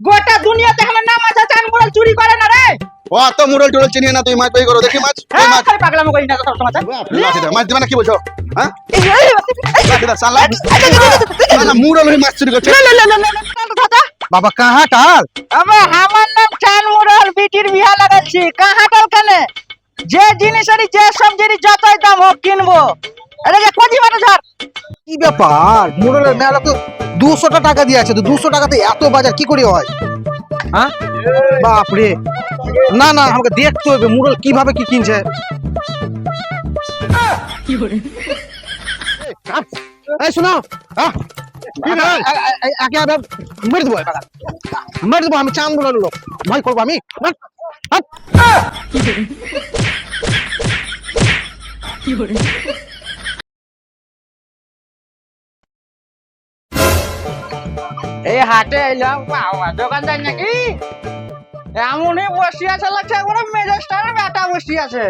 গোটা দুনিয়াতে আমার নাম আছে চান মুরল চুরি করে না রে। ও তো মুরল টুরল চিনি না, তুই মাছ তৈরি করো, দেখি মাছ কই মাছ। খালি পাগলামো করি না তো সব সময়। লাঠি দে, মাছ দিবে না কি বলছো? হ্যাঁ লাঠি দে, সালা না মুরল হই মাছ চুরি করছে। বাবা কাহাটাল? আবে আমার নাম চান মুরল, বিটির বিয়া লাগাচ্ছি। কাহাটাল কেনে? যে জিনিসেরই যে সবজির যতই দাম হোক কিনবো। আরে যে কোজি মানে ধর। কি ব্যাপার, মুরলের মেলা তো 200 টাকা দিয়ে আছে, তো 200 টাকাতে এত বাজার কি করে হয়? হ্যাঁ বাপরে, না না আমাকে দেখতে হবে মুরল কিভাবে কি কিনছে। এই শোনো, একে মেরে দেবো, মেরে দেবো আমি। চান মুরল লোক ভয় করবো আমি। এই হাটে এলাম, বাবা দোকানদার নাকি এমনই বসে আছে, লাগছে একবারে মেজাজটারে ব্যাটা বসে আছে।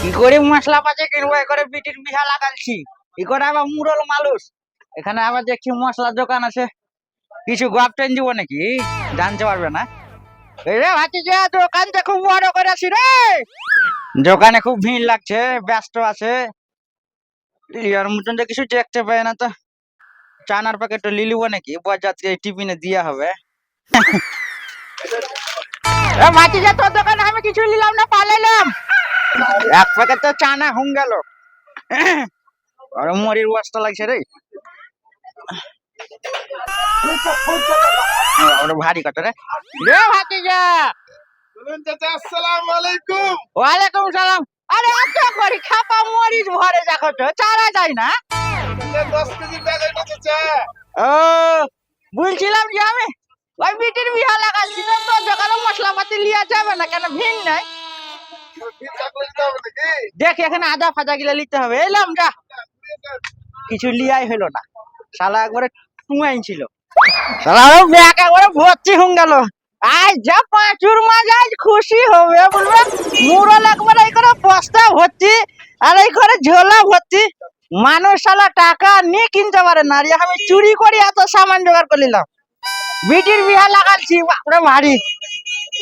কি করে মশলা পাচে কিনবো, এ করে বিটির বিহা লাগাচ্ছি, ই করে আবার মুরল মালুস। এখানে আবার দেখছি মশলার দোকান আছে, কিছু গপ টেন দিব নাকি জানতে পারবে না। এই রে ভাতি যে দোকানটা খুব বড় করেছি রে, দোকানে খুব ভিড় লাগছে, ব্যস্ত আছে। ইয়ার মতন তো কিছু দেখতে পাই না, তো চানার প্যাকেট লিলিব নাকি বরযাত্রী টিফিনে দিয়া হবে। মাটি যা তোর দোকানে আমি কিছু নিলাম না, পালাইলাম। এক প্যাকেট তো চানা হুম গেল, আর মরির ওয়াশটা লাগছে রে। ভারী কত রে রে ভাতিজা। আসসালামু আলাইকুম। ওয়ালাইকুম সালাম। আরে এত করি খাপা মরিচ ভরে দেখো তো, চারা যায় না। 10 কেজি ব্যাগ এটা চাচা। ও বলছিলাম যে আমি ওই বিটির বিহা লাগাচ্ছিলাম, তো দোকানে মশলাপাতি লিয়া যাবে না কেন, ভিড় নাই। দেখি এখানে আদা ফাদা গিলা নিতে হবে। এলাম যা, কিছু লিয়াই হলো না, শালা একবারে টুঙাই ছিল। শালা ব্যাগ একবারে ভর্তি হয়ে গেল। আজ যা পাঁচুর মাছ আজ খুশি হবে, বলবে মুরল একবারে এই করে বস্তা ভর্তি আর এই করে ঝোলা ভর্তি। মানুষ শালা টাকা নিয়ে কিনতে পারে না, আর আমি চুরি করি এত সামান জোগাড় করে নিলাম। বিটির বিহা লাগাচ্ছি, বাপরে ভারী।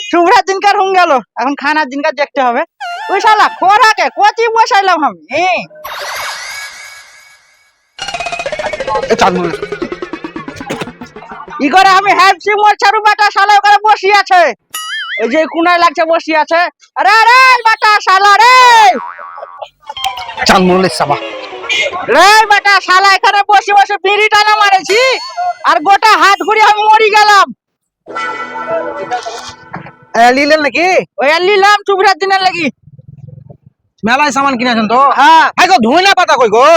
শুভ্রার দিনকার হয়ে গেল, এখন খানার দিনকার দেখতে হবে। ওই শালা খোরাকে কচি বসাইলাম আমি। ই করে আমি হ্যাপসি মোরছারু বাটা শালা ওখানে বসি আছে, এই যে কোনায় লাগছে বসি আছে। আরে আরে বাটা শালা রে, চান মুরলের সাবা রে বাটা শালা এখানে বসে বসে বিড়ি টানা মারেছি, আর গোটা হাত ঘুরে আমি মরি গেলাম। নিলেন নাকি? ওই আর নিলাম শুভ্রার দিনের লাগি। মেলায় সামান কিনেছেন তো? হ্যাঁ গো ধইনা পাতা কই গো?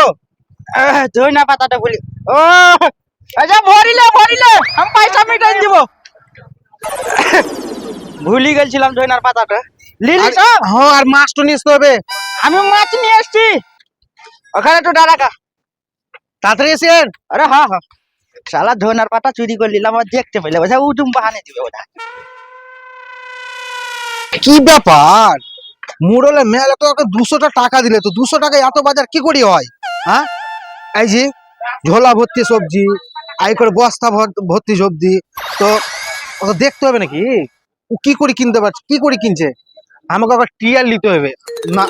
ধইনা পাতাটা বলি। ও আচ্ছা ভরিলে ভরিলে আমি পয়সা মিটাই দিব। ভুলি গেছিলাম ধইনার পাতাটা। লিলি সব? হ্যাঁ, আর মাছ তো নিতে হবে। আমি মাছ নিয়ে এসছি, ওখানে তো ডারাকা তাড়াতাড়ি এসেন। আরে হ্যাঁ হ্যাঁ, শালা ধইনার পাতা চুরি করে নিলাম, আর দেখতে পেলে বোঝা উদুম বাহানে দিবে ওটা। কি ব্যাপার, মুরলের মেলা তো 200 টাকা দিলে, তো 200 টাকায় এত বাজার কি করে হয়? হ্যাঁ, এই যে ঝোলা ভর্তি সবজি, আই করে বস্তা ভর্তি সবজি, তো ওকে দেখতে হবে নাকি ও কি করে কিনতে পারছে, কি করে কিনছে। আমাকে আবার টিয়ার নিতে হবে না,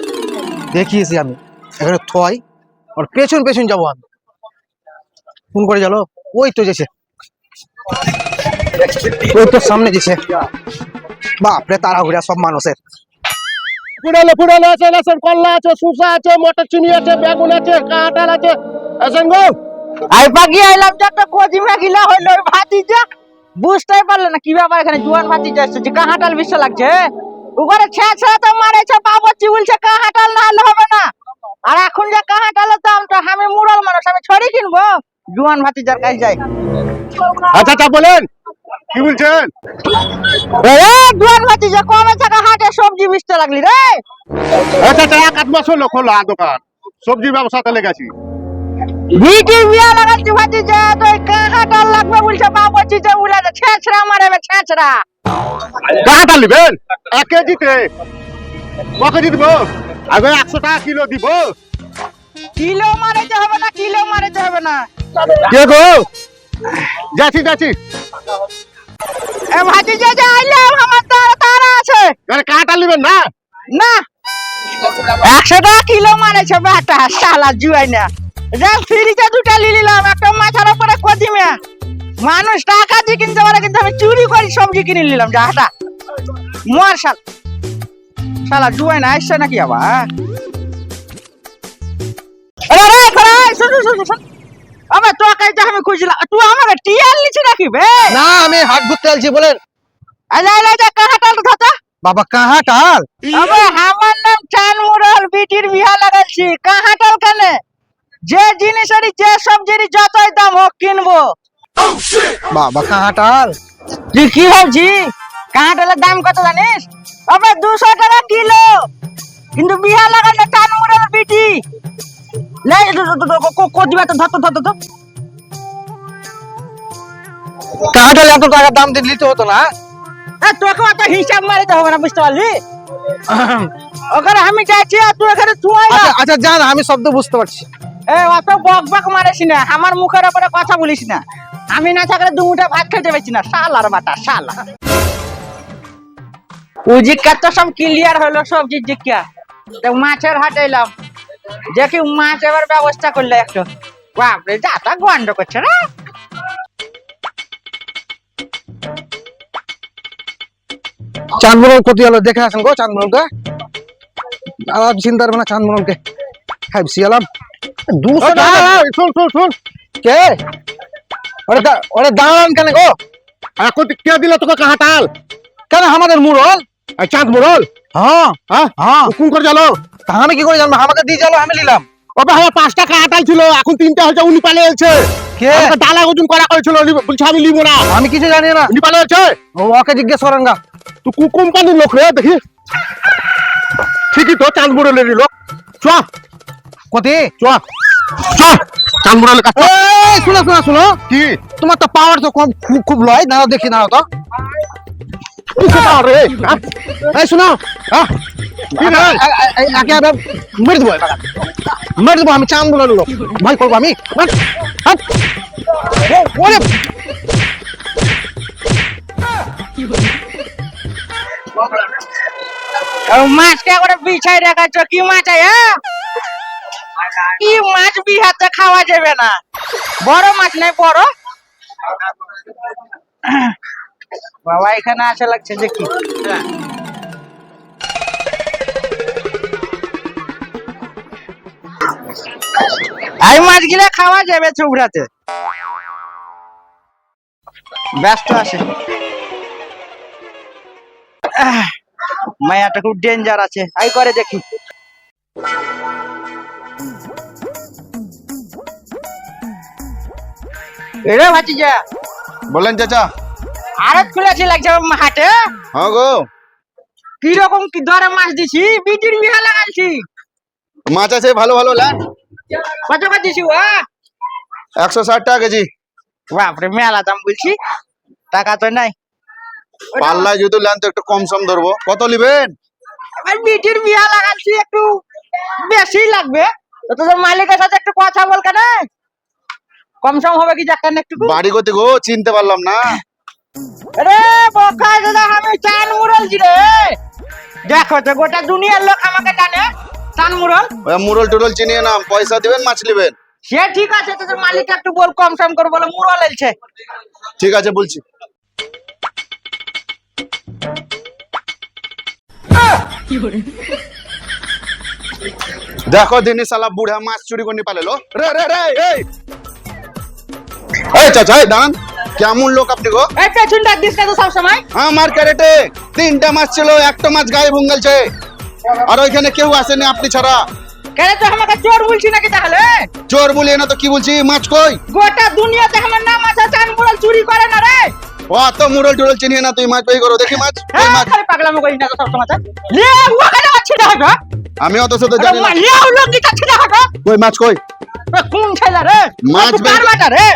দেখিয়েছি আমি এখানে থয়, আর পেছন পেছন যাবো আমি। ফোন করে গেল, ওই তো যেছে, ওই তো সামনে যেছে। বাপরে তাড়াহুড়া সব মানুষের। পুরানো পুরানো আছে, লসুন কল্লা আছে, সুসা আছে, মটর চিনি আছে, বেগুন আছে, কাঁঠাল আছে। আসেন গো। আই পাকি আইলাম যত কোজি মেগিলা হইল ভাতিজা, বুঝতেই পারলে না কি ব্যাপার। এখানে জোয়ান ভাতিজা আসছে, যে কাঁঠাল বিশ্ব লাগছে, ওখানে ছেঁচড়া তো মারেছে, বাবচ্চি বলছে কাঁঠাল না হলে হবে না। আর এখন যে কাঁঠালের দাম, তো আমি মুরল মানুষ, আমি ছড়ি কিনবো, জোয়ান ভাতিজার কাছে যাই। আচ্ছা আচ্ছা বলেন, কি বলছেন? জোয়ান ভাতিজা কমে থাকা হাটে সবজি বেচতে লাগলি রে? আচ্ছা আচ্ছা, 1 মাস হলো খোলা দোকান, সবজি ব্যবসাতে লেগেছি। ভিটির বিয়া লাগাচ্ছি ভাতিজা, তো কাঁঠাল লাগবে বলছে, বাবচ্চি যে বলে ছেঁচড়া মারবে, ছেঁচড়া। কাঁঠাল নেবেন 1 কেজিতে? ক কেজি দিব? আগে 100 টাকা কিলো দিব। কিলো মারাইতে হবে না, কিলো মারাইতে হবে না। কে গো? যাচ্ছি যাচ্ছি। এ ভাতিজা যে আইলাম আমার তারা আছে আরে কাঁটা নেবেন না? না 100 টাকা কিলো মানেছে বেটা শালা জুয়াই না যা ফ্রিতে দুটা নিলাম একটা মাথার উপরে কদিমে মানুষ টাকা দিয়ে কিনতে পারে কিন্তু আমি চুরি করে সবজি কিনে নিলাম যা হাটা মার শালা জুয়াই না আসছে নাকি আবার আরে রে খরা শুন আবে তোকে তো আমি খুঁজলাম তুই আমাকে টিয়াল নিছি নাকি বে না আমি হাট ঘুরতে আলছি বলেন। আলাই যা কাহাটাল ধতা বাবা কাহাটাল? আবে আমার নাম চান মুরাল বিটির বিয়া লাগাইছি কাহাটাল কানে যে জিনিসেরই যে সবজির যতই দাম হোক কিনবো বাবা কাহাটাল? তুই কি ভাবছি কাহাটালের দাম কত জানিস আবে 200 টাকা কিলো কিন্তু বিয়া লাগানো চান মুরাল বিটি লাই দিবা তো ধর কাহাটাল এত টাকা দাম দিয়ে নিতে হতো না? তোকে অত হিসাব মারিতে হবে না বুঝতে পারলি ওখানে আমি যাচ্ছি আর তুই এখানে তুই আচ্ছা আচ্ছা জান আমি শব্দ বুঝতে পারছি। অত বক বক মারিস না আমার মুখের উপরে কথা বলিস না আমি না থাকলে দুমুঠা ভাত খেতে পারছি না শালার বাটা শালা উজিকা তো সব ক্লিয়ার হলো সবজি জিজ্ঞা মাছের হাট এলাম দেখি মাছ এবার ব্যবস্থা করলে একটু বাপরে যাতা গন্ড করছে না চাঁদমোহন কোথায় হলো দেখে আসেন গো চাঁদমোহনকে আর চিন্তা করবে না চাঁদমোহনকে খাইছি এলাম 200 টাকা। শুন কে ওরে দাঁড়ান কেন গো? এখন কে দিল তোকে কাঁটাল? কেন আমাদের মুরল? চাঁদ মোড়ল? হ্যাঁ হ্যাঁ হ্যাঁ কোন করে জানো? তা আমি কি করে জানবো? আমাকে দিয়ে যাবো আমি নিলাম। ওবে আমার 5 টাকা কাঁটাল ছিল এখন 3টা হয়েছে উনি পালে গেছে। কে? আমাকে ডালা ওজন করা করেছিল বলছে আমি নিব না। আমি কিছু জানি না। উনি পালে গেছে। ওকে জিজ্ঞেস করেন গা। তুই কোম্পানির লোক রে দেখি ঠিকই তো চাঁদ মোড়লের লোক চ কোথায়? চ চাঁদ মোড়লের কাছে এই শুনো কি তোমার তো পাওয়ার তো কম খুব লয় দাঁড়াও দেখি দাঁড়াও তো রে এই শোনো হ্যাঁ কি রে আগে আবার মেরে দেবো মেরে দেবো আমি চাঁদ বলে লোক ভয় করবো আমি ওরে মাছটা করে বিছাই রাখাচ্ছ কি মাছ কি মাছ বিহাতে খাওয়া যাবে না বড় মাছ নাই বড় বাবা এখানে আসা লাগছে দেখি এই মাছগুলা খাওয়া যাবে চুবড়াতে ব্যস্ত আছে মায়াটা খুব ডেঞ্জার আছে আই করে দেখি এরে ভাতিজা বলেন চাচা। আরত খুলেছি লাগছে হাটে হ্যাঁ গো কিরকম কি দরে মাছ দিছি বিটির বিহা লাগাইছি মাছ আছে ভালো ভালো ল্যান্ড কত কত দিছি 160 টাকা কেজি। বাপরে মেলা দাম বলছি টাকা তো নাই পাল্লায় যদি ল্যান্ড তো একটু কম সম ধরবো। কত নিবেন? আমার বিটির বিহা লাগাইছি একটু বেশি লাগবে তো তোর মালিকের সাথে একটু কথা বল কেন কম সম হবে কি জাকান একটু বাড়ি করতে গো চিনতে পারলাম না। আরে বকা দাদা আমি চান মুরলছি রে দেখো তো গোটা দুনিয়ার লোক আমাকে জানে চান মুরল ওই মুরল টুরল চিনিয়ে নাম পয়সা দিবেন মাছ নিবেন। সে ঠিক আছে তোদের মালিক একটু বল কম সম করে বলে মুরল এলছে ঠিক আছে বলছি। দেখো দিনী সালা বুড়া মাছ চুরি করে পালেলো রে রে রে এই চাচা এই দাঁড়ান কেমন লোক আপনি গো? এই পেছন ডাক দিস না তো সব সময় আমার ক্যারেটে 3টা মাছ ছিল একটা মাছ গায়ে ভুঙ্গালছে আর ওইখানে কেউ আসেনি আপনি ছাড়া। কেন তো আমাকে চোর বলছি নাকি তাহলে চোর বলিয়ে না তো কি বলছি মাছ কই? গোটা দুনিয়াতে আমার নাম আছে চান মুরল চুরি করে না রে ও এত মুরল টুরল চিনিয়ে না তুই মাছ বেই করো দেখি মাছ কই মাছ? খালি পাগলামো করিস না তো সব সময় লে ওখানে আছে না হটো আমি অত শত জানি না। লে লোক দিতে আছে না হটো কই মাছ কই? কোন ছেলে রে মাছ তুই কার বাটা রে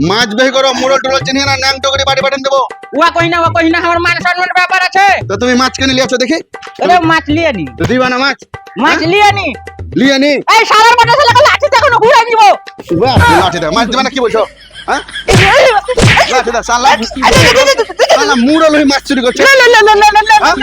মাছ বেই করো মুরল টুরল চিনিয়ে না ন্যাং টকরি বাড়ি বাড়ি দেবো। ওয়া কই না আমার মান সম্মানের ব্যাপার আছে তো তুমি মাছ কেন লিয়েছো দেখি? আরে মাছ লিয়ে নি তো দিবা না মাছ? মাছ লিয়ে নি লিয়ে নি এই সারার বাটা ছেলে লাঠি দেখো না ঘুরে নিব বাহ লাঠি দাও মাছ দিবা না কি বলছো? হ্যাঁ শালা মুরল হয়ে মাছ চুরি করছে হ্যাঁ?